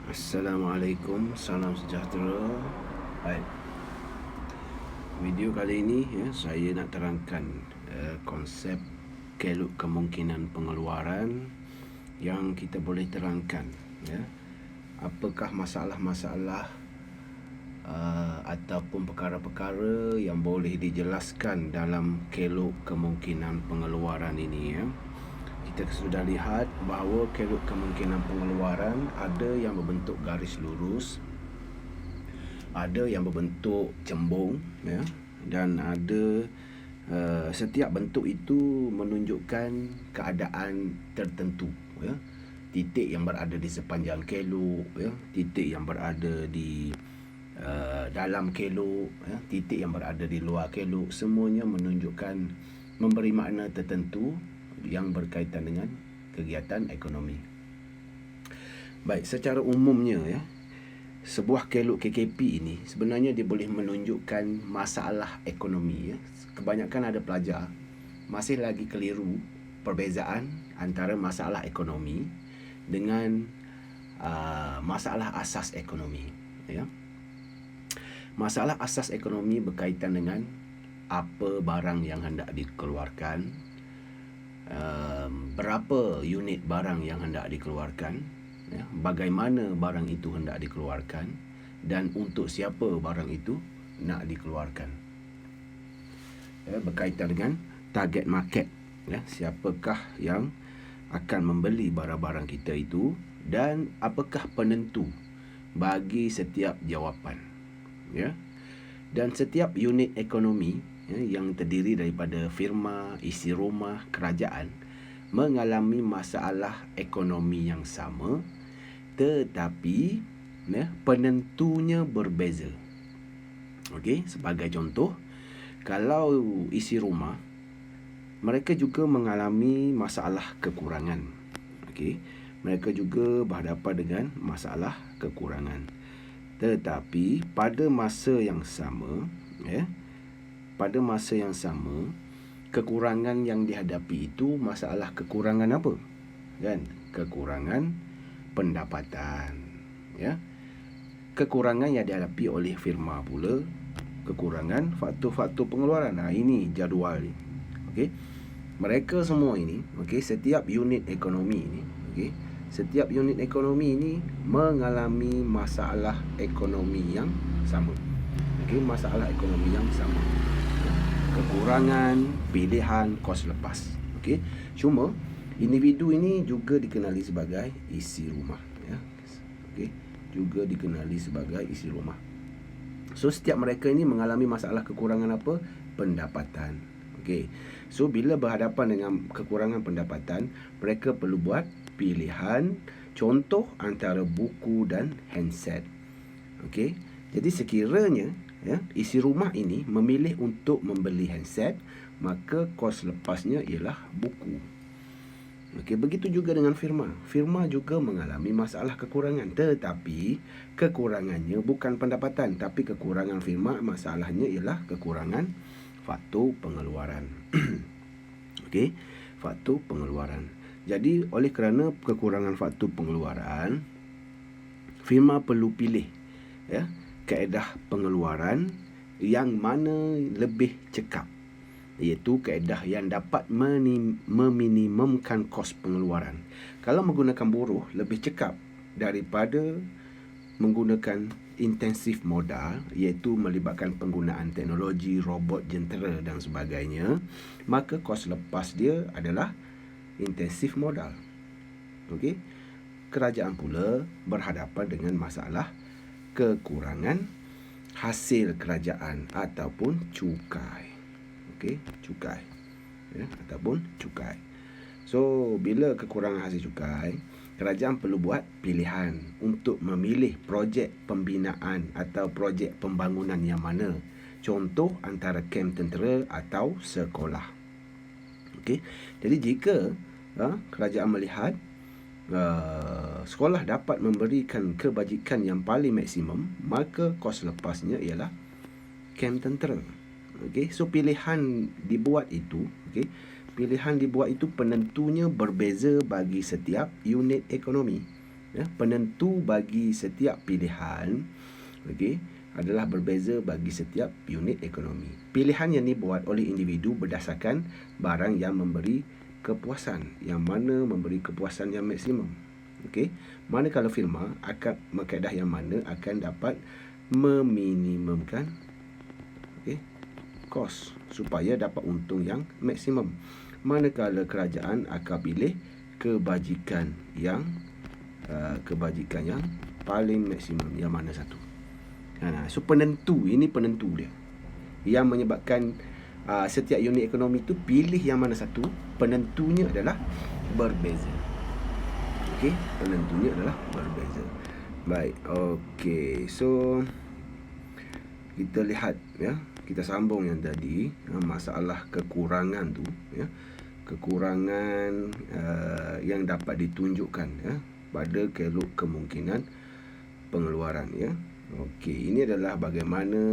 Assalamualaikum, salam sejahtera. Baik, video kali ini saya nak terangkan konsep keluk kemungkinan pengeluaran yang kita boleh terangkan. Apakah masalah-masalah ataupun perkara-perkara yang boleh dijelaskan dalam keluk kemungkinan pengeluaran ini. Kita sudah lihat bahawa keluk kemungkinan pengeluaran ada yang berbentuk garis lurus, ada yang berbentuk cembung, dan ada setiap bentuk itu menunjukkan keadaan tertentu. Titik yang berada di sepanjang keluk, titik yang berada di dalam keluk, titik yang berada di luar keluk, semuanya menunjukkan, memberi makna tertentu yang berkaitan dengan kegiatan ekonomi. Baik, secara umumnya sebuah keluk KKP ini sebenarnya dia boleh menunjukkan masalah ekonomi. Kebanyakan ada pelajar masih lagi keliru perbezaan antara masalah ekonomi dengan masalah asas ekonomi. Masalah asas ekonomi berkaitan dengan apa barang yang hendak dikeluarkan, berapa unit barang yang hendak dikeluarkan, bagaimana barang itu hendak dikeluarkan, dan untuk siapa barang itu nak dikeluarkan. Berkaitan dengan target market, siapakah yang akan membeli barang-barang kita itu, dan apakah penentu bagi setiap jawapan. Dan setiap unit ekonomi yang terdiri daripada firma, isi rumah, kerajaan mengalami masalah ekonomi yang sama, tetapi penentunya berbeza. Sebagai contoh, kalau isi rumah, mereka juga mengalami masalah kekurangan. Mereka juga berhadapan dengan masalah kekurangan. Tetapi pada masa yang sama, kekurangan yang dihadapi itu masalah kekurangan apa? Kekurangan pendapatan. Kekurangan yang dihadapi oleh firma pula kekurangan faktor-faktor pengeluaran. Ini jadual ni. Mereka semua ini, setiap unit ekonomi ini, setiap unit ekonomi ini mengalami masalah ekonomi yang sama. Masalah ekonomi yang sama. Kekurangan, pilihan, kos lepas. Cuma individu ini juga dikenali sebagai isi rumah. Juga dikenali sebagai isi rumah. So setiap mereka ini mengalami masalah kekurangan apa? Pendapatan. So bila berhadapan dengan kekurangan pendapatan, mereka perlu buat pilihan, contoh antara buku dan handset. Jadi sekiranya isi rumah ini memilih untuk membeli handset, maka kos lepasnya ialah buku. Begitu juga dengan firma. Firma juga mengalami masalah kekurangan, tetapi kekurangannya bukan pendapatan, tapi kekurangan firma masalahnya ialah kekurangan faktor pengeluaran. Faktor pengeluaran. Jadi oleh kerana kekurangan faktor pengeluaran, firma perlu pilih kaedah pengeluaran yang mana lebih cekap, iaitu kaedah yang dapat meminimumkan kos pengeluaran. Kalau menggunakan buruh lebih cekap daripada menggunakan intensif modal, iaitu melibatkan penggunaan teknologi, robot, jentera dan sebagainya, maka kos lepas dia adalah intensif modal. Kerajaan pula berhadapan dengan masalah kekurangan hasil kerajaan ataupun cukai. Cukai. Ataupun cukai. So, bila kekurangan hasil cukai, kerajaan perlu buat pilihan untuk memilih projek pembinaan atau projek pembangunan yang mana. Contoh antara kem tentera atau sekolah. Jadi jika kerajaan melihat sekolah dapat memberikan kebajikan yang paling maksimum, maka kos lepasnya ialah kem tentera. So pilihan dibuat itu, pilihan dibuat itu penentunya berbeza bagi setiap unit ekonomi. Ya, penentu bagi setiap pilihan, okey, adalah berbeza bagi setiap unit ekonomi. Pilihan yang dibuat oleh individu berdasarkan barang yang memberi kepuasan, yang mana memberi kepuasan yang maksimum. Okey, manakala firma akan kaedah yang mana akan dapat meminimumkan kos supaya dapat untung yang maksimum. Manakala kerajaan akan pilih kebajikan yang paling maksimum, yang mana satu. So penentu, ini penentu dia yang menyebabkan setiap unit ekonomi itu pilih yang mana satu. Penentunya adalah berbeza. Okey, penentunya adalah berbeza. Baik, okey. So kita lihat, ya, kita sambung yang tadi, masalah kekurangan tu, ya. Kekurangan yang dapat ditunjukkan, ya, pada kelok kemungkinan pengeluaran, ya. Okey, ini adalah bagaimana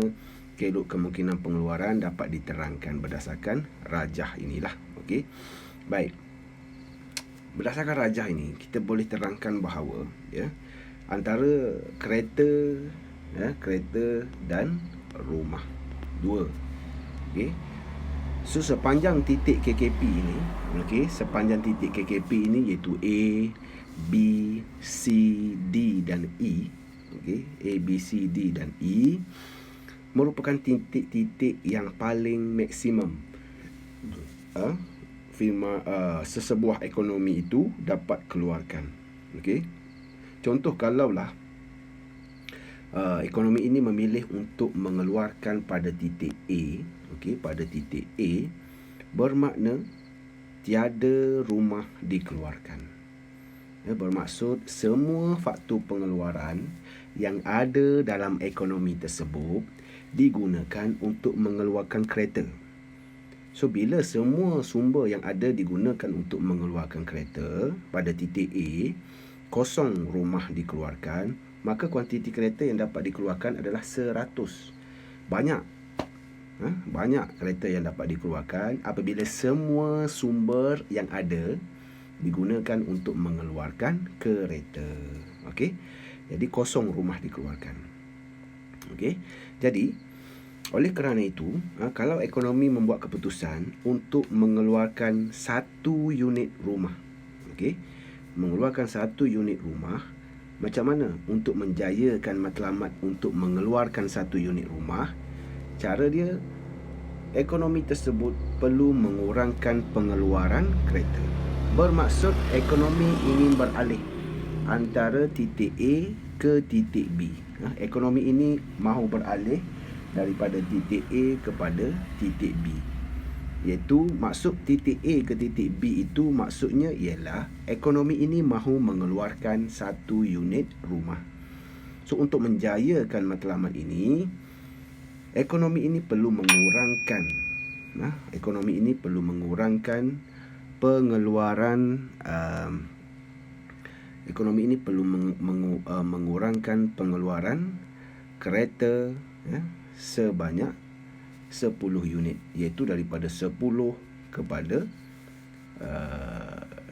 kelok kemungkinan pengeluaran dapat diterangkan berdasarkan rajah inilah. Okey. Baik. Berdasarkan rajah ini, kita boleh terangkan bahawa, ya, antara kereta, ya, kereta dan rumah, dua. Okey. So sepanjang titik KKP ini, okey, sepanjang titik KKP ini iaitu A, B, C, D dan E, okey, A, B, C, D dan E merupakan titik-titik yang paling maksimum firma sesebuah ekonomi itu dapat keluarkan. Okey. Contoh, kalaulah ekonomi ini memilih untuk mengeluarkan pada titik A, okey, pada titik A, bermakna tiada rumah dikeluarkan. Ya, bermaksud semua faktor pengeluaran yang ada dalam ekonomi tersebut digunakan untuk mengeluarkan kereta. So bila semua sumber yang ada digunakan untuk mengeluarkan kereta pada titik A, kosong rumah dikeluarkan, maka kuantiti kereta yang dapat dikeluarkan adalah 100. Banyak. Banyak kereta yang dapat dikeluarkan apabila semua sumber yang ada digunakan untuk mengeluarkan kereta. Okey. Jadi kosong rumah dikeluarkan. Okey. Jadi oleh kerana itu, kalau ekonomi membuat keputusan untuk mengeluarkan satu unit rumah, okey, mengeluarkan satu unit rumah, macam mana untuk menjayakan matlamat untuk mengeluarkan satu unit rumah? Cara dia, ekonomi tersebut perlu mengurangkan pengeluaran kereta. Bermaksud ekonomi ingin beralih antara titik A ke titik B. Ekonomi ini mahu beralih daripada titik A kepada titik B. Iaitu maksud titik A ke titik B itu maksudnya ialah ekonomi ini mahu mengeluarkan satu unit rumah. So untuk menjayakan matlamat ini, ekonomi ini perlu mengurangkan pengeluaran ekonomi ini perlu mengurangkan pengeluaran kereta, ya, sebanyak 10 unit, iaitu daripada 10 kepada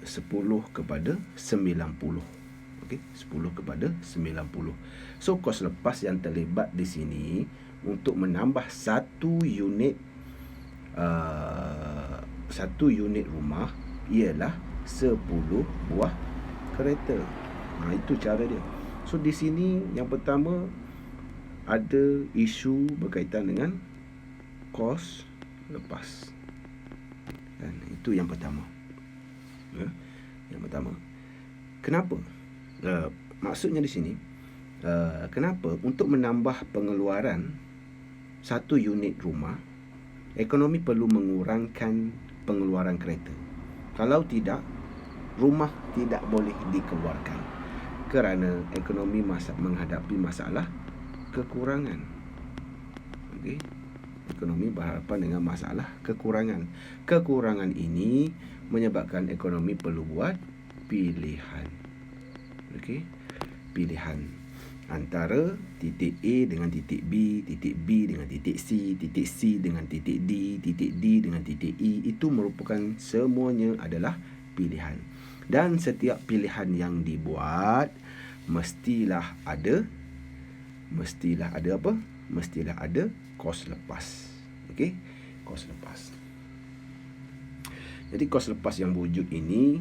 90. Okey, 10 kepada 90. So kos lepas yang terlibat di sini untuk menambah satu unit rumah ialah 10 buah kereta. Itu cara dia. So di sini yang pertama ada isu berkaitan dengan kos lepas. Dan itu yang pertama. Yang pertama. Kenapa? Maksudnya di sini, kenapa untuk menambah pengeluaran satu unit rumah, ekonomi perlu mengurangkan pengeluaran kereta. Kalau tidak, rumah tidak boleh dikeluarkan kerana ekonomi menghadapi masalah kekurangan. Okey. Ekonomi berhadapan dengan masalah kekurangan. Kekurangan ini menyebabkan ekonomi perlu buat pilihan. Okey. Pilihan antara titik A dengan titik B, titik B dengan titik C dengan titik D, titik D dengan titik E. Itu merupakan semuanya adalah pilihan. Dan setiap pilihan yang dibuat mestilah ada apa? Mestilah ada kos lepas. Okey, kos lepas. Jadi kos lepas yang berwujud ini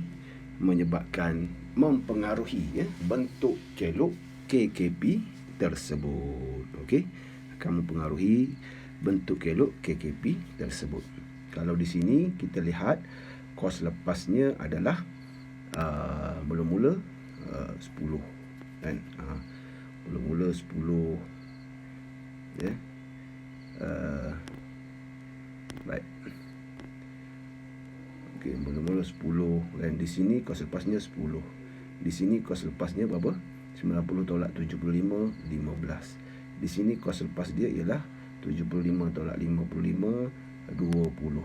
mempengaruhi bentuk kelok KKP tersebut. Okey, akan mempengaruhi bentuk kelok KKP tersebut. Kalau di sini kita lihat kos lepasnya adalah mula-mula 10 kan. Mula-mula 10 ya. Baik. Okey, mula-mula 10 kan. Di sini kos lepasnya 10. Di sini kos lepasnya berapa? 90 tolak 75, 15. Di sini kos lepas dia ialah 75 tolak 55, 20.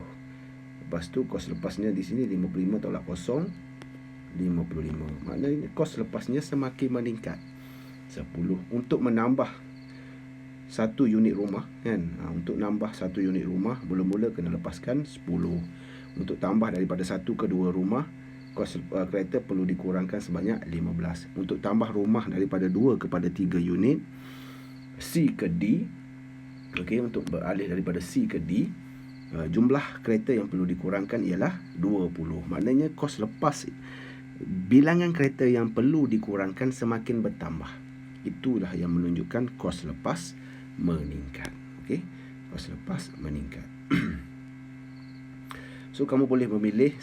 Lepas tu kos lepasnya di sini 55 tolak 0, 55. Maknanya kos lepasnya semakin meningkat. 10 untuk menambah satu unit rumah kan. Untuk nambah satu unit rumah mula-mula kena lepaskan 10. Untuk tambah daripada 1 ke 2 rumah, kos kereta perlu dikurangkan sebanyak 15. Untuk tambah rumah daripada 2 kepada 3 unit C ke D, okey, untuk beralih daripada C ke D, jumlah kereta yang perlu dikurangkan ialah 20. Maknanya kos lepas, bilangan kereta yang perlu dikurangkan semakin bertambah. Itulah yang menunjukkan kos lepas meningkat. Okey, kos lepas meningkat. So kamu boleh memilih,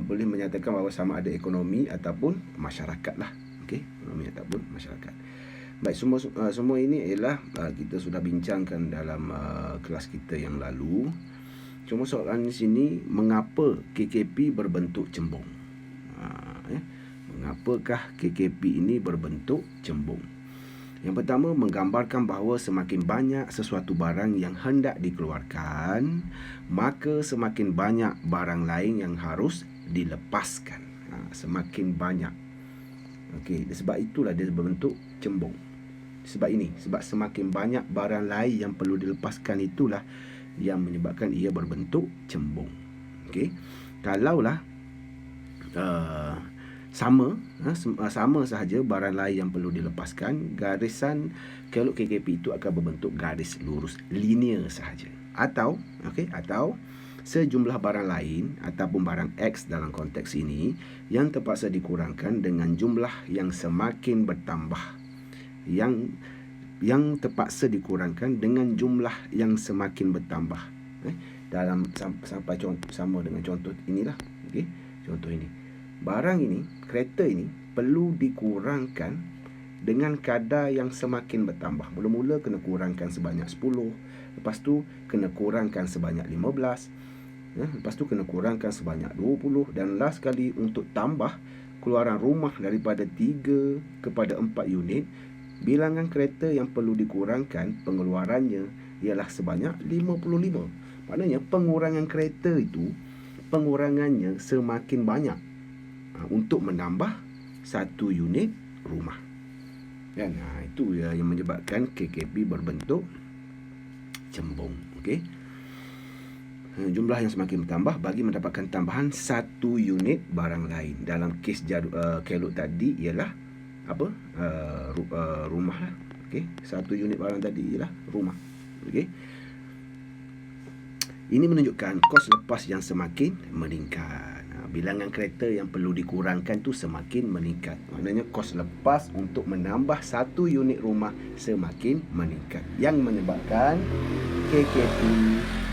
boleh menyatakan bahawa sama ada ekonomi ataupun masyarakat lah. Okey, ekonomi ataupun masyarakat. Baik, semua ini ialah kita sudah bincangkan dalam kelas kita yang lalu. Cuma soalan di sini, mengapa KKP berbentuk cembung? Mengapakah KKP ini berbentuk cembung? Yang pertama, menggambarkan bahawa semakin banyak sesuatu barang yang hendak dikeluarkan, maka semakin banyak barang lain yang harus dilepaskan. Semakin banyak. Okey, sebab itulah dia berbentuk cembung. Sebab semakin banyak barang lain yang perlu dilepaskan, itulah yang menyebabkan ia berbentuk cembung. Okey, kalaulah sama sahaja barang lain yang perlu dilepaskan, garisan kelok KKP itu akan berbentuk garis lurus linear sahaja. Atau sejumlah barang lain ataupun barang X dalam konteks ini yang terpaksa dikurangkan dengan jumlah yang semakin bertambah. Yang terpaksa dikurangkan dengan jumlah yang semakin bertambah. Dalam sampai sama dengan contoh inilah. Okey, contoh ini. Barang ini, kereta ini perlu dikurangkan dengan kadar yang semakin bertambah. Mula-mula kena kurangkan sebanyak 10, lepas tu kena kurangkan sebanyak 15, lepas tu kena kurangkan sebanyak 20, dan last kali untuk tambah keluaran rumah daripada 3 kepada 4 unit, bilangan kereta yang perlu dikurangkan pengeluarannya ialah sebanyak 55. Maknanya pengurangan kereta itu, pengurangannya semakin banyak untuk menambah satu unit rumah. Dan itu yang menyebabkan KKP berbentuk cembung. Okey. Jumlah yang semakin bertambah bagi mendapatkan tambahan satu unit barang lain. Dalam kes kelok tadi ialah apa? Rumah lah. Okey, satu unit barang tadi ialah rumah. Okey. Ini menunjukkan kos lepas yang semakin meningkat. Bilangan kereta yang perlu dikurangkan tu semakin meningkat. Maknanya kos lepas untuk menambah satu unit rumah semakin meningkat, yang menyebabkan KKP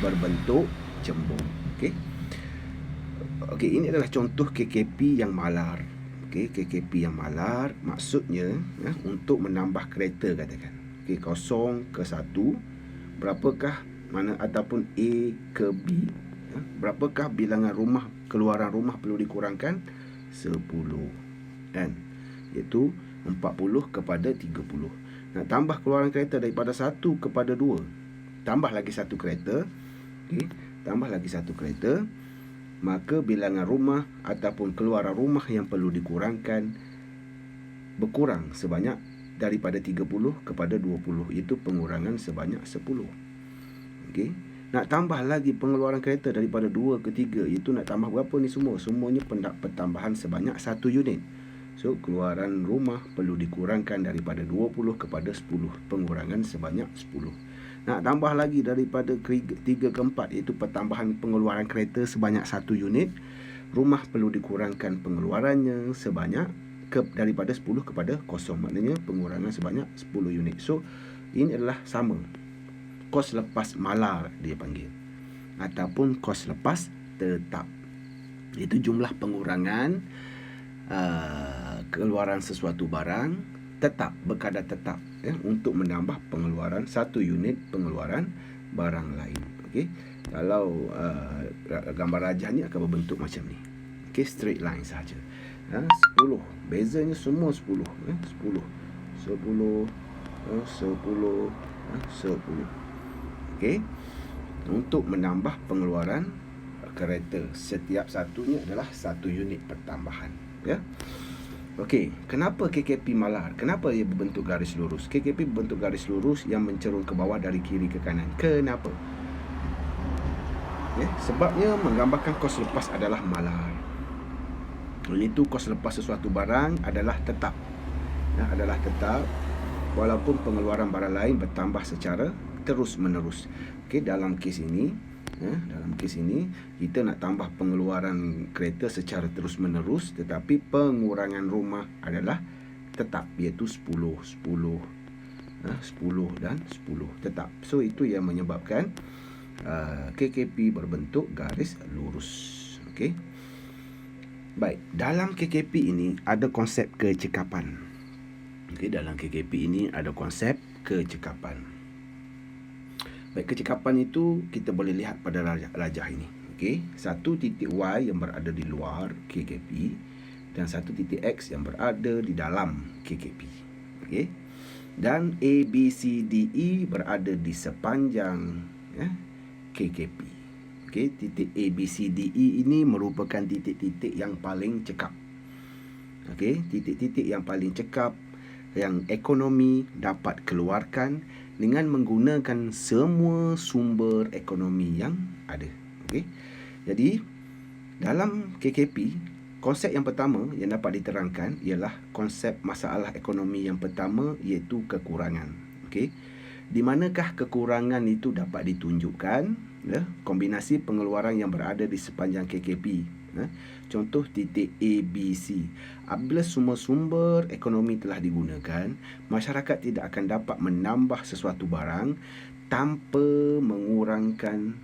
berbentuk cembung. Okey, ini adalah contoh KKP yang malar. Okey, KKP yang malar maksudnya untuk menambah kereta katakan. Okey, 0 ke 1, berapakah ataupun A ke B, berapakah bilangan rumah, keluaran rumah perlu dikurangkan? 10 kan, iaitu 40 kepada 30. Nak tambah keluaran kereta daripada 1 kepada 2, tambah lagi satu kereta. Okey, tambah lagi satu kereta, maka bilangan rumah ataupun keluaran rumah yang perlu dikurangkan berkurang sebanyak daripada 30 kepada 20, iaitu pengurangan sebanyak 10. Okey, nak tambah lagi pengeluaran kereta daripada 2 ke 3, iaitu nak tambah berapa ni semua? Semuanya pertambahan sebanyak 1 unit. So, keluaran rumah perlu dikurangkan daripada 20 kepada 10. Pengurangan sebanyak 10. Nak tambah lagi daripada 3 ke 4, iaitu pertambahan pengeluaran kereta sebanyak 1 unit. Rumah perlu dikurangkan pengeluarannya sebanyak daripada 10 kepada 0. Maknanya pengurangan sebanyak 10 unit. So, ini adalah sama. Kos lepas malar dia panggil. Ataupun kos lepas tetap. Itu jumlah pengurangan keluaran sesuatu barang tetap, berkadar tetap, untuk menambah pengeluaran 1 unit pengeluaran barang lain. Okey. Kalau gambar rajah ni akan berbentuk macam ni. Okey, straight line saja. 10. Bezanya semua 10. 10. 10. 10. 10. Okey. Untuk menambah pengeluaran kereta, setiap satunya adalah 1 unit pertambahan, ya. Okey, kenapa KKP malar? Kenapa ia berbentuk garis lurus? KKP berbentuk garis lurus yang mencerun ke bawah dari kiri ke kanan. Kenapa? Sebabnya menggambarkan kos lepas adalah malar. Itu kos lepas sesuatu barang adalah tetap. Adalah tetap walaupun pengeluaran barang lain bertambah secara terus menerus. Okey, dalam kes ini kita nak tambah pengeluaran kereta secara terus menerus, tetapi pengurangan rumah adalah tetap, iaitu 10 dan 10 tetap. So, itu yang menyebabkan KKP berbentuk garis lurus. Okey. Baik, dalam KKP ini ada konsep kecekapan. Okey, dalam KKP ini ada konsep kecekapan. Baik, kecekapan itu kita boleh lihat pada rajah ini. Okey, satu titik Y yang berada di luar KKP dan satu titik X yang berada di dalam KKP. Okey. Dan A, B, C, D, E berada di sepanjang KKP. Okey, titik A, B, C, D, E ini merupakan titik-titik yang paling cekap. Okey, titik-titik yang paling cekap yang ekonomi dapat keluarkan dengan menggunakan semua sumber ekonomi yang ada. Okey. Jadi, dalam KKP, konsep yang pertama yang dapat diterangkan ialah konsep masalah ekonomi yang pertama, iaitu kekurangan. Okey. Di manakah kekurangan itu dapat ditunjukkan? Kombinasi pengeluaran yang berada di sepanjang KKP. Contoh titik A, B, C. Apabila semua sumber ekonomi telah digunakan, masyarakat tidak akan dapat menambah sesuatu barang tanpa mengurangkan,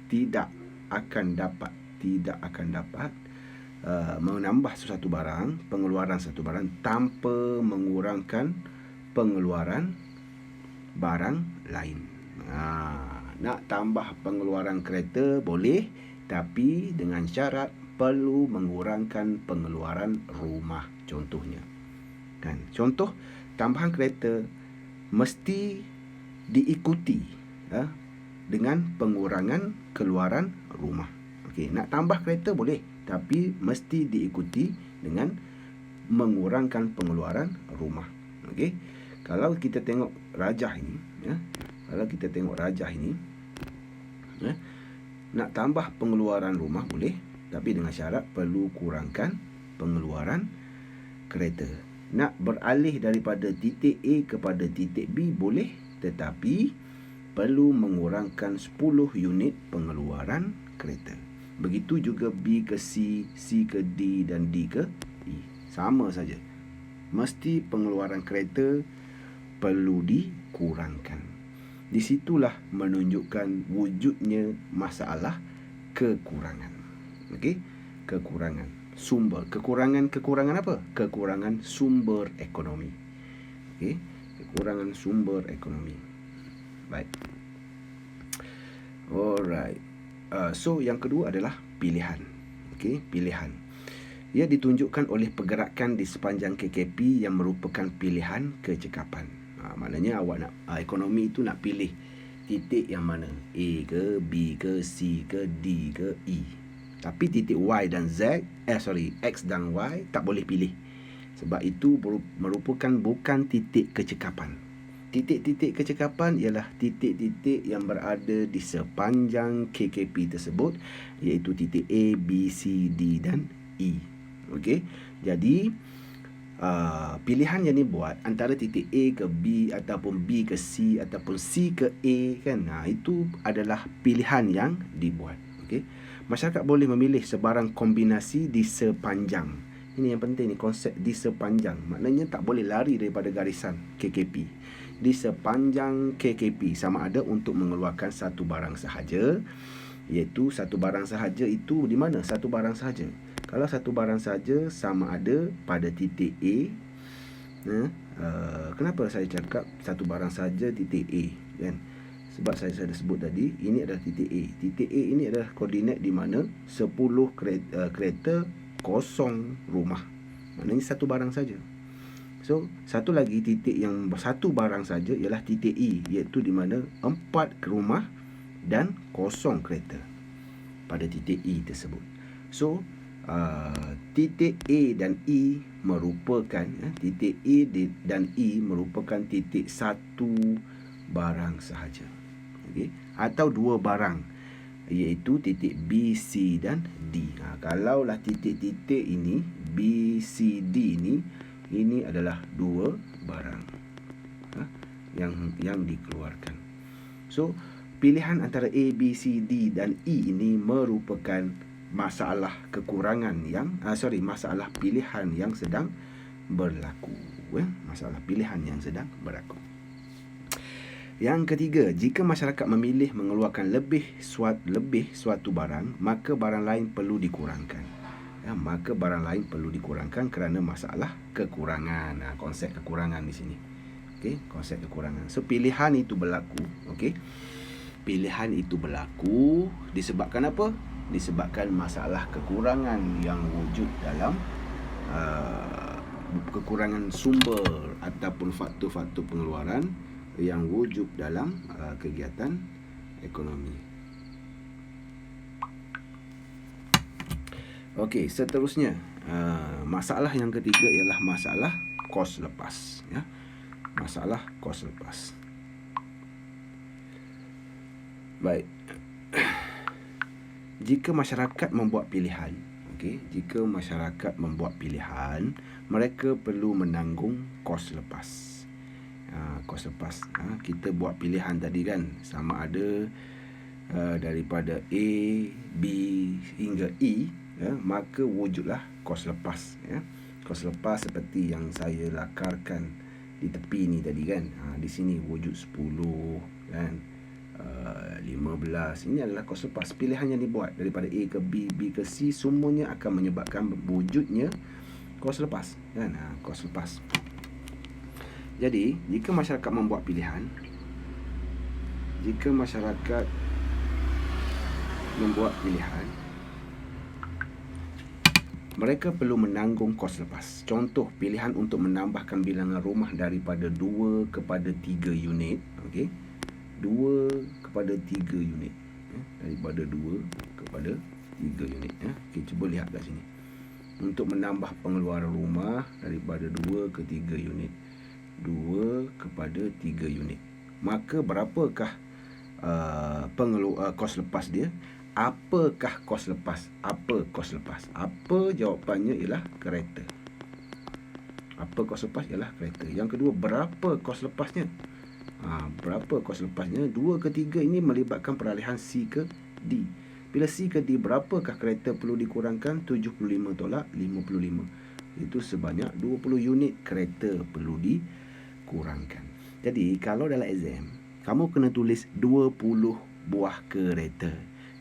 tidak akan dapat menambah sesuatu barang, pengeluaran satu barang tanpa mengurangkan pengeluaran barang lain. Nak tambah pengeluaran kereta boleh, tapi dengan syarat perlu mengurangkan pengeluaran rumah, contohnya. Contoh tambahan kereta mesti diikuti dengan pengurangan keluaran rumah. Okey, nak tambah kereta boleh, tapi mesti diikuti dengan mengurangkan pengeluaran rumah. Okey. Kalau kita tengok rajah ini, nak tambah pengeluaran rumah boleh, tapi dengan syarat perlu kurangkan pengeluaran kereta. Nak beralih daripada titik A kepada titik B boleh, tetapi perlu mengurangkan 10 unit pengeluaran kereta. Begitu juga B ke C, C ke D dan D ke E. Sama saja. Mesti pengeluaran kereta perlu dikurangkan. Di situlah menunjukkan wujudnya masalah kekurangan. Okey, kekurangan sumber. Kekurangan apa? Kekurangan sumber ekonomi. Okey, kekurangan sumber ekonomi. Baik. Alright. So yang kedua adalah pilihan. Okey, pilihan. Ia ditunjukkan oleh pergerakan di sepanjang KKP yang merupakan pilihan kecekapan. Maknanya awak nak ekonomi itu nak pilih titik yang mana, A ke, B ke, C ke, D ke, E. Tapi titik Y dan X dan Y tak boleh pilih. Sebab itu merupakan bukan titik kecekapan. Titik-titik kecekapan ialah titik-titik yang berada di sepanjang KKP tersebut, iaitu titik A, B, C, D dan E. Okey. Jadi pilihan yang dibuat antara titik A ke B ataupun B ke C ataupun C ke A kan, itu adalah pilihan yang dibuat. Okey, masyarakat boleh memilih sebarang kombinasi di sepanjang, ini yang penting ni, konsep di sepanjang, maknanya tak boleh lari daripada garisan KKP. Di sepanjang KKP sama ada untuk mengeluarkan satu barang sahaja, iaitu satu barang sahaja itu di mana? Satu barang sahaja. Kalau satu barang sahaja sama ada pada titik A. Kenapa saya cakap satu barang sahaja titik A kan? Sebab saya dah sebut tadi, ini adalah titik A. Titik A ini adalah koordinat di mana 10 kereta kosong rumah. Maknanya satu barang saja. So, satu lagi titik yang satu barang saja ialah titik E, iaitu di mana 4 rumah dan kosong kereta pada titik E tersebut. So, titik A dan E merupakan titik A dan E merupakan titik satu barang sahaja. Okey, atau dua barang, iaitu titik B, C dan D. Kalaulah titik-titik ini B, C, D ini adalah dua barang yang dikeluarkan. So, pilihan antara A, B, C, D dan E ini merupakan masalah kekurangan yang masalah pilihan yang sedang berlaku. Masalah pilihan yang sedang berlaku. Yang ketiga, jika masyarakat memilih mengeluarkan lebih suatu barang, maka barang lain perlu dikurangkan. Maka barang lain perlu dikurangkan kerana masalah kekurangan. Konsep kekurangan di sini. Okey, konsep kekurangan. So, pilihan itu berlaku. Okey, pilihan itu berlaku disebabkan apa? Disebabkan masalah kekurangan yang wujud dalam kekurangan sumber ataupun faktor-faktor pengeluaran yang wujud dalam kegiatan ekonomi. Okey, seterusnya masalah yang ketiga ialah masalah kos lepas. Masalah kos lepas. Baik. Jika masyarakat membuat pilihan, jika masyarakat membuat pilihan, mereka perlu menanggung kos lepas. Kos lepas. Kita buat pilihan tadi kan, sama ada daripada A, B hingga E, maka wujudlah kos lepas. Kos lepas seperti yang saya lakarkan di tepi ni tadi kan. Di sini wujud 10 kan. 15. Ini adalah kos lepas. Pilihan yang dibuat daripada A ke B, B ke C, semuanya akan menyebabkan wujudnya kos lepas kan. Kos lepas. Jadi, jika masyarakat membuat pilihan, mereka perlu menanggung kos lepas. Contoh, pilihan untuk menambahkan bilangan rumah daripada 2 kepada 3 unit. 2 kepada 3 unit. Daripada 2 kepada 3 unit. Cuba lihat kat sini. Untuk menambah pengeluaran rumah daripada 2 ke 3 unit. 2 kepada 3 unit. Maka berapakah kos lepas dia? Apakah kos lepas? Apa kos lepas? Apa jawapannya ialah kereta. Apa kos lepas ialah kereta. Yang kedua, berapa kos lepasnya? Berapa kos lepasnya? 2 ke 3 ini melibatkan peralihan C ke D. Bila C ke D, berapakah kereta perlu dikurangkan? 75 tolak 55. Itu sebanyak 20 unit kereta perlu dikurangkan. Jadi, kalau dalam exam, kamu kena tulis 20 buah kereta.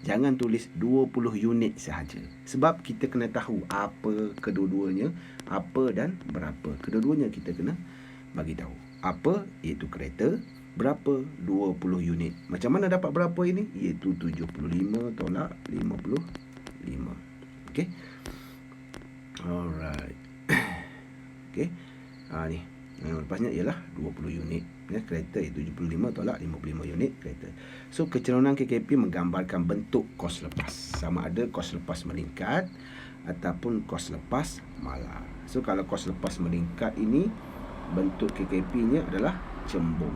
Jangan tulis 20 unit sahaja. Sebab kita kena tahu apa kedua-duanya, apa dan berapa. Kedua-duanya kita kena bagi tahu. Apa? Iaitu kereta. Berapa? 20 unit. Macam mana dapat berapa ini? Iaitu 75 tolak 55. Okey. Alright. Okey. Ni. Lepasnya ialah 20 unit. Kereta iaitu 75 tolak 55 unit kereta. So, keceronan KKP menggambarkan bentuk kos lepas. Sama ada kos lepas meningkat ataupun kos lepas malar. So, kalau kos lepas meningkat ini, bentuk KKP-nya adalah cembung.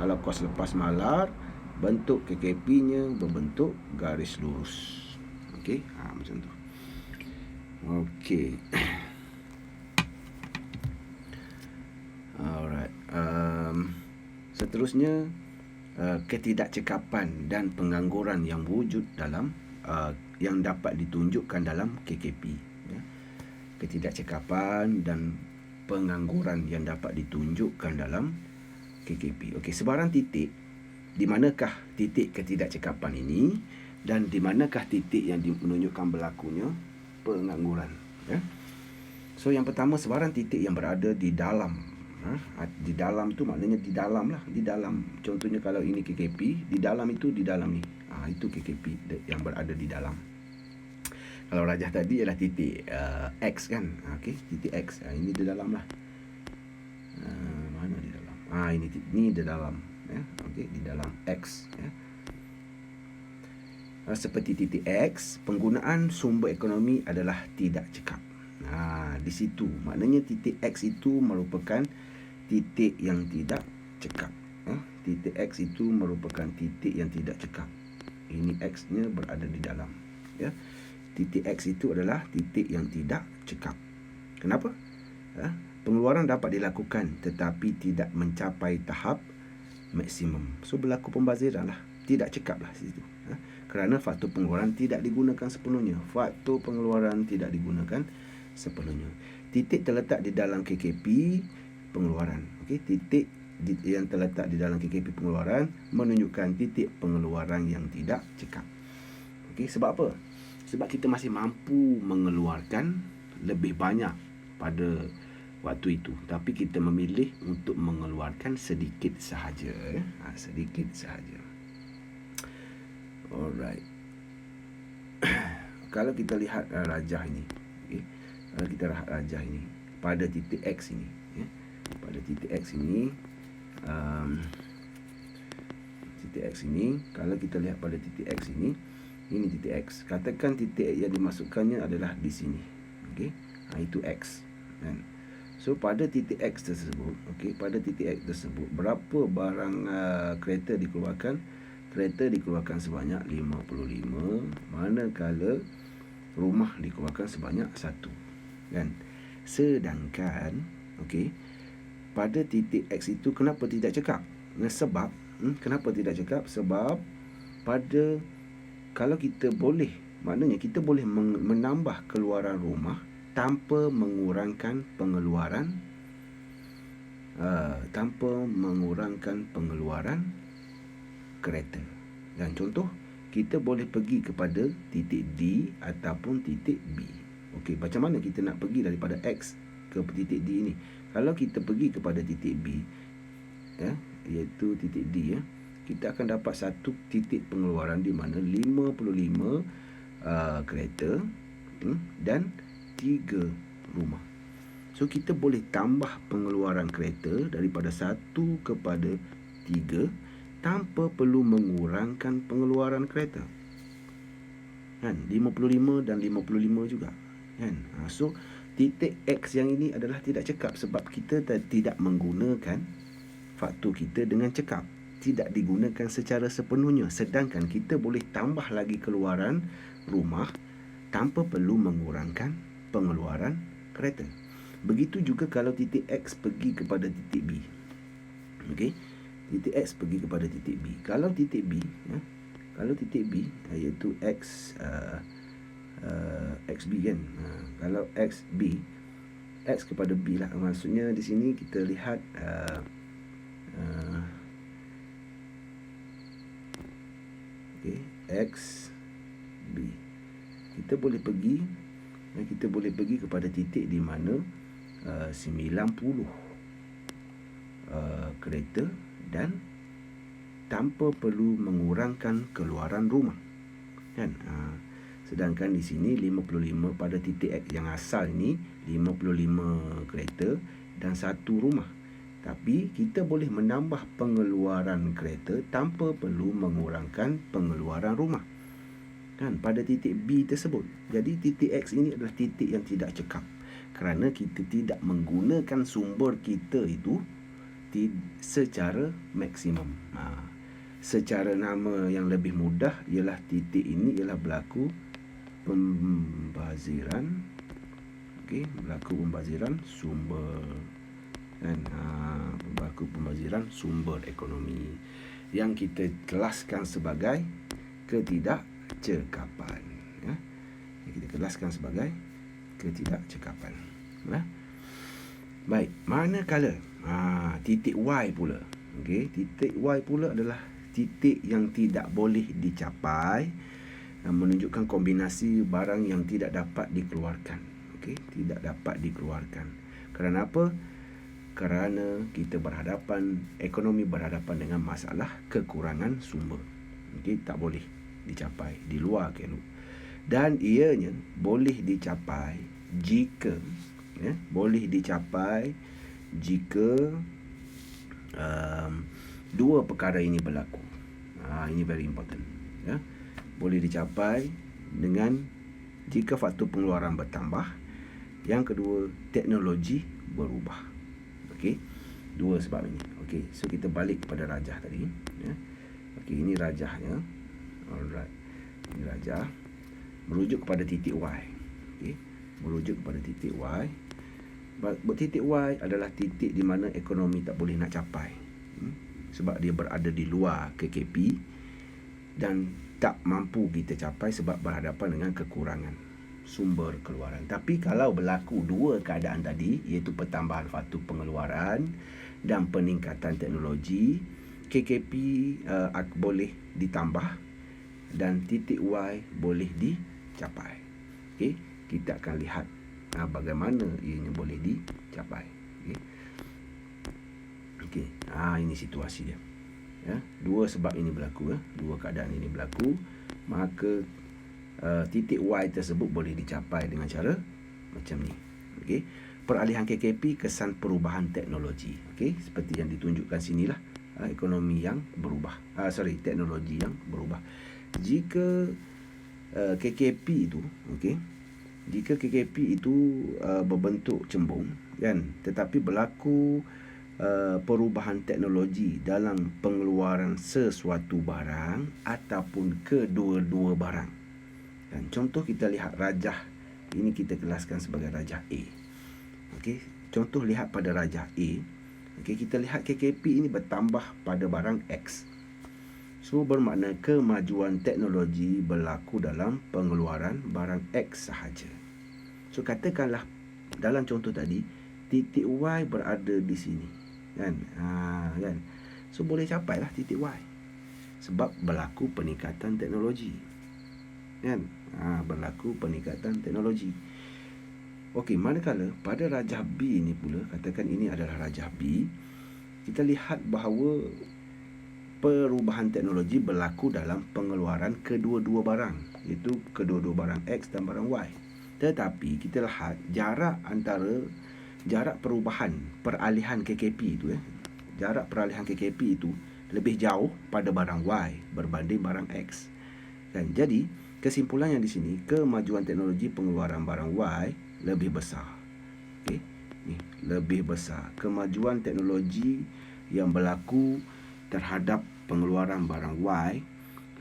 Kalau kos lepas malar, bentuk KKP-nya berbentuk garis lurus. Okey, macam tu. Okey. Alright. Seterusnya, ketidakcekapan dan pengangguran yang wujud dalam yang dapat ditunjukkan dalam KKP. Ya. Ketidakcekapan dan pengangguran yang dapat ditunjukkan dalam KKP. Okey, sebarang titik, di manakah titik ketidakcekapan ini dan di manakah titik yang menunjukkan berlakunya pengangguran. Ya. So yang pertama, sebarang titik yang berada di dalam. Di dalam tu maknanya di dalam lah, di dalam. Contohnya kalau ini KKP, di dalam itu di dalam ni. Itu KKP yang berada di dalam. Kalau rajah tadi ialah titik X kan. Okey, titik X. Ini di dalam lah. Mana di dalam? Ini di dalam, ya. Okey, di dalam X, ya. Seperti titik X, penggunaan sumber ekonomi adalah tidak cekap. Di situ maknanya titik X itu merupakan titik yang tidak cekap. Titik X itu merupakan titik yang tidak cekap. Ini X-nya berada di dalam, ya. Titik X itu adalah titik yang tidak cekap. Kenapa? Pengeluaran dapat dilakukan tetapi tidak mencapai tahap maksimum. So berlaku pembaziran lah, tidak cekap lah situ. Kerana faktor pengeluaran tidak digunakan sepenuhnya. Faktor pengeluaran tidak digunakan sepenuhnya. Titik terletak di dalam KKP pengeluaran. Okey, titik yang terletak di dalam KKP pengeluaran menunjukkan titik pengeluaran yang tidak cekap. Okey, sebab apa? Sebab kita masih mampu mengeluarkan lebih banyak pada waktu itu, tapi kita memilih untuk mengeluarkan sedikit sahaja, sedikit sahaja. Alright. Kalau kita lihat rajah ini, okay? Kalau kita lihat rajah ini pada titik X ini, ya. Pada titik X ini, titik X ini, kalau kita lihat pada titik X ini titik X. Katakan titik yang dimasukkannya adalah di sini, okey. Itu X, kan? So pada titik X tersebut, okey, pada titik X tersebut berapa barang kereta dikeluarkan? Kereta dikeluarkan sebanyak 55, manakala rumah dikeluarkan sebanyak 1, kan? Sedangkan, okey, pada titik X itu kenapa tidak cekap? Sebab kenapa tidak cekap? Sebab pada, kalau kita boleh, maknanya kita boleh menambah keluaran rumah tanpa mengurangkan pengeluaran kereta. Dan contoh, kita boleh pergi kepada titik D ataupun titik B. Okey, macam mana kita nak pergi daripada X ke titik D ini? Kalau kita pergi kepada titik B, ya, iaitu titik D, ya, kita akan dapat satu titik pengeluaran di mana 55 kereta dan 3 rumah. So kita boleh tambah pengeluaran kereta daripada 1 kepada 3 tanpa perlu mengurangkan pengeluaran kereta, kan? 55 dan 55 juga, kan? So titik X yang ini adalah tidak cekap sebab kita tidak menggunakan faktor kita dengan cekap, tidak digunakan secara sepenuhnya. Sedangkan kita boleh tambah lagi keluaran rumah tanpa perlu mengurangkan pengeluaran kereta. Begitu juga kalau titik X pergi kepada titik B. Okey, titik X pergi kepada titik B. Kalau titik B, ya, kalau titik B iaitu X XB, kan? Kalau XB, X kepada B lah. Maksudnya di sini kita lihat okey, XB. Kita boleh pergi kepada titik di mana 90 kereta dan tanpa perlu mengurangkan keluaran rumah, kan? Sedangkan di sini 55 pada titik X yang asal ini 55 kereta dan 1 rumah. Tapi kita boleh menambah pengeluaran kereta tanpa perlu mengurangkan pengeluaran rumah, kan? Pada titik B tersebut. Jadi titik X ini adalah titik yang tidak cekap kerana kita tidak menggunakan sumber kita itu secara maksimum. Secara nama yang lebih mudah ialah titik ini ialah berlaku pembaziran. Okey, berlaku pembaziran sumber kan. Berlaku pembaziran sumber ekonomi yang kita kelaskan sebagai ketidakcekapan, ya. Yang kita kelaskan sebagai ketidakcekapan, ya. Baik, manakala titik Y pula, okey, titik Y pula adalah titik yang tidak boleh dicapai, menunjukkan kombinasi barang yang tidak dapat dikeluarkan. Okey, tidak dapat dikeluarkan. Kerana apa? Kerana kita ekonomi berhadapan dengan masalah kekurangan sumber. Okey, tak boleh dicapai di luar keluk. Dan ianya boleh dicapai jika, ya, boleh dicapai jika dua perkara ini berlaku. Ini very important, ya. Boleh dicapai dengan jika faktor pengeluaran bertambah. Yang kedua, teknologi berubah. Okey, dua sebab ini. Okey, so kita balik kepada rajah tadi, ya. Okey, ini rajahnya. Alright, ini rajah merujuk kepada titik Y. Okey, merujuk kepada titik Y. Titik Y adalah titik di mana ekonomi tak boleh nak capai, sebab dia berada di luar KKP dan tak mampu kita capai sebab berhadapan dengan kekurangan sumber keluaran. Tapi kalau berlaku dua keadaan tadi, iaitu pertambahan faktor pengeluaran dan peningkatan teknologi, KKP boleh ditambah dan titik Y boleh dicapai. Okey, kita akan lihat bagaimana ianya boleh dicapai. Okey, ini situasi dia. Ya, dua sebab ini berlaku, ya. Dua keadaan ini berlaku, maka titik Y tersebut boleh dicapai dengan cara macam ni. Okey, peralihan KKP kesan perubahan teknologi. Okey, seperti yang ditunjukkan sinilah, ekonomi yang berubah. Teknologi yang berubah. Jika KKP itu, okey, jika KKP itu berbentuk cembung, kan, tetapi berlaku perubahan teknologi dalam pengeluaran sesuatu barang ataupun kedua-dua barang. Dan contoh kita lihat rajah ini, kita kelaskan sebagai rajah A. Okey, contoh lihat pada rajah A. Okey, kita lihat KKP ini bertambah pada barang X. So bermakna kemajuan teknologi berlaku dalam pengeluaran barang X sahaja. So katakanlah dalam contoh tadi titik Y berada di sini, kan? Kan? So boleh capailah titik Y sebab berlaku peningkatan teknologi, kan? Berlaku peningkatan teknologi. Okey, manakala pada rajah B ni pula, katakan ini adalah rajah B, kita lihat bahawa perubahan teknologi berlaku dalam pengeluaran kedua-dua barang, iaitu kedua-dua barang X dan barang Y. Tetapi kita lihat jarak perubahan peralihan KKP itu, jarak peralihan KKP itu lebih jauh pada barang Y berbanding barang X. Dan jadi kesimpulannya di sini, kemajuan teknologi pengeluaran barang Y lebih besar. Okey, ni lebih besar kemajuan teknologi yang berlaku terhadap pengeluaran barang Y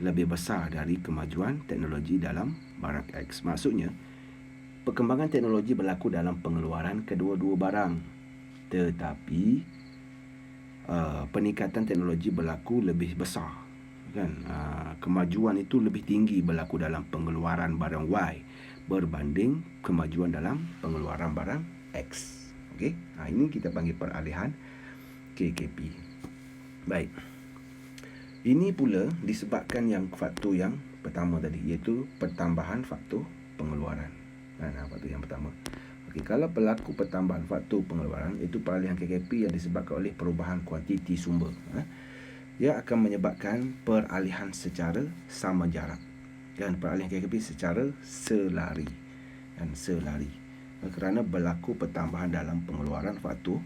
lebih besar dari kemajuan teknologi dalam barang X. Maksudnya, perkembangan teknologi berlaku dalam pengeluaran kedua-dua barang, tetapi peningkatan teknologi berlaku lebih besar, kan? Kemajuan itu lebih tinggi berlaku dalam pengeluaran barang Y berbanding kemajuan dalam pengeluaran barang X. Okey, ini kita panggil peralihan KKP. Baik, ini pula disebabkan yang faktor yang pertama tadi, iaitu pertambahan faktor pengeluaran. Faktor yang pertama. Okey, kalau berlaku pertambahan faktor pengeluaran, iaitu peralihan KKP yang disebabkan oleh perubahan kuantiti sumber, ia akan menyebabkan peralihan secara sama jarak, dan peralihan KKP secara selari, dan selari, kerana berlaku pertambahan dalam pengeluaran faktor,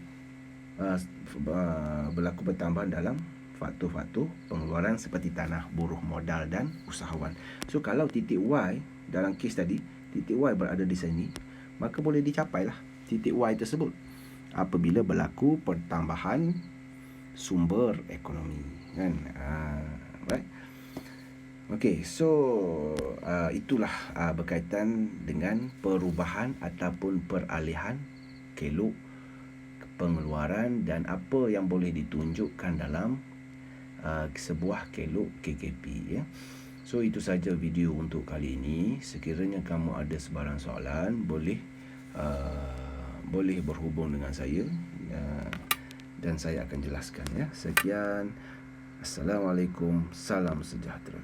berlaku pertambahan dalam faktor-faktor pengeluaran seperti tanah, buruh, modal dan usahawan. So kalau titik Y dalam kes tadi, titik Y berada di sini, maka boleh dicapailah titik Y tersebut apabila berlaku pertambahan sumber ekonomi, kan? Right? Okey, so itulah berkaitan dengan perubahan ataupun peralihan keluk pengeluaran dan apa yang boleh ditunjukkan dalam sebuah kelok KKP ya. So itu saja video untuk kali ini. Sekiranya kamu ada sebarang soalan, boleh berhubung dengan saya dan saya akan jelaskan ya. Sekian. Assalamualaikum. Salam sejahtera.